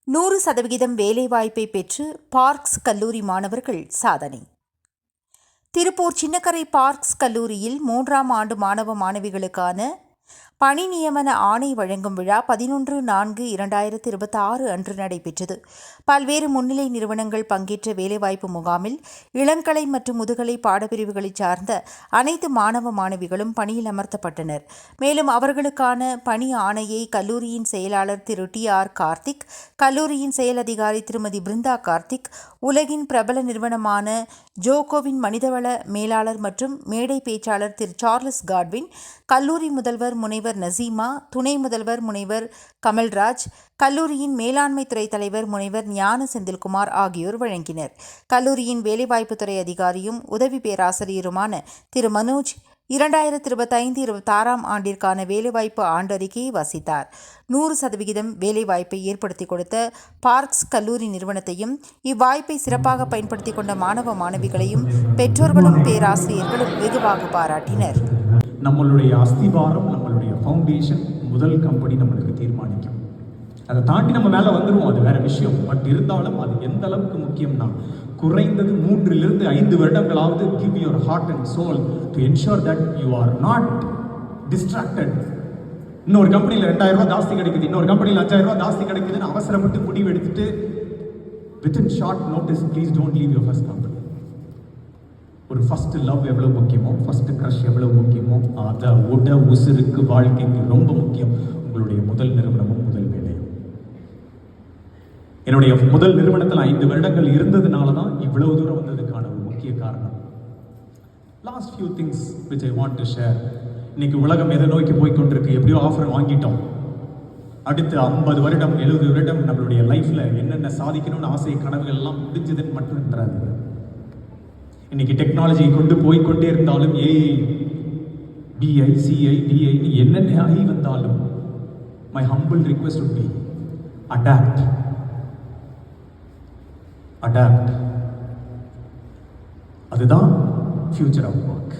100% வேலைவாய்ப்பை பெற்று பார்க்ஸ் கல்லூரி மாணவர்கள் சாதனை. திருப்பூர் சின்னக்கரை பார்க்ஸ் கல்லூரியில் 3ஆம் ஆண்டு மாணவ மாணவிகளுக்கான பணி நியமன ஆணை வழங்கும் விழா 11/4/2026 அன்று நடைபெற்றது. பல்வேறு முன்னிலை நிறுவனங்கள் பங்கேற்ற வேலைவாய்ப்பு முகாமில் இளங்கலை மற்றும் முதுகலை பாடப்பிரிவுகளைச் சார்ந்த அனைத்து மாணவ மாணவிகளும் பணியில் அமர்த்தப்பட்டனர். மேலும் அவர்களுக்கான பணி ஆணையை கல்லூரியின் செயலாளர் திரு TR கார்த்திக், கல்லூரியின் செயல் அதிகாரி திருமதி பிருந்தா கார்த்திக், உலகின் பிரபல நிறுவனமான ஜோகோவின் மனிதவள மேலாளர் மற்றும் மேடை பேச்சாளர் திரு சார்லஸ் காட்வின், கல்லூரி முதல்வர் முனைவர் நசீமா, துணை முதல்வர் முனைவர் கமல்ராஜ், கல்லூரியின் மேலாண்மை துறை தலைவர் முனைவர் ஞான செந்தில்குமார் ஆகியோர் வழங்கினர். கல்லூரியின் வேலைவாய்ப்புத்துறை அதிகாரியும் உதவி பேராசிரியருமான திரு மனோஜ் 2025-26 ஆண்டிற்கான வேலைவாய்ப்பு ஆண்டறிக்கையை வாசித்தார். 100% வேலைவாய்ப்பை ஏற்படுத்தி கொடுத்த பார்க்ஸ் கல்லூரி நிறுவனத்தையும் இவ்வாய்ப்பை சிறப்பாக பயன்படுத்தி கொண்ட மாணவ மாணவிகளையும் பெற்றோர்களும் பேராசிரியர்களும் வெகுவாக பாராட்டினர். நம்மளுடைய அஸ்திவாரம், நம்மளுடைய ஃபவுண்டேஷன், முதல் கம்பெனி நம்மளுக்கு தீர்மானிக்கும். அதை தாண்டி நம்ம மேலே வந்துடுவோம், அது வேற விஷயம். பட் இருந்தாலும் அது எந்த அளவுக்கு முக்கியம்னா, குறைந்தது 3-5 வருடங்களாவது give your heart and soul to ensure that you are not distracted. இன்னொரு கம்பெனியில் 2000 ரூபாய் ஜாஸ்தி கிடைக்குது, இன்னொரு கம்பெனியில் 5000 ரூபாய் ஜாஸ்தி கிடைக்குதுன்னு அவசரப்பட்டு முடிவு எடுத்துட்டு within short notice please don't leave your first company. ஒரு ஃபர்ஸ்ட் லவ் எவ்வளோ முக்கியமோ, ஃபர்ஸ்ட் க்ரஷ் எவ்வளோ முக்கியமோ, அதை உசுருக்கு வாழ்க்கைக்கு ரொம்ப முக்கியம் உங்களுடைய முதல் நிறுவனமும் முதல் வேலையும். என்னுடைய முதல் நிறுவனத்தில் 5 வருடங்கள் இருந்ததுனால தான் இவ்வளவு தூரம் வந்ததுக்கான ஒரு முக்கிய காரணம். Last few things which I want to share. இன்னைக்கு உலகம் எதை நோக்கி போய்கொண்டிருக்கு? எப்படியோ ஆஃபர் வாங்கிட்டோம். அடுத்து 50 வருடம் 70 வருடம் நம்மளுடைய லைஃப்ல என்னென்ன சாதிக்கணும்னு ஆசை கனவுகள் எல்லாம் முடிஞ்சதுன்னு மட்டும் என்றாங்க. இன்னைக்கு டெக்னாலஜி கொண்டு போய்கொண்டே இருந்தாலும் AI, BI, CI, DI என்னென்ன ஆகி வந்தாலும் my humble request would be adapt. அதுதான் future of work.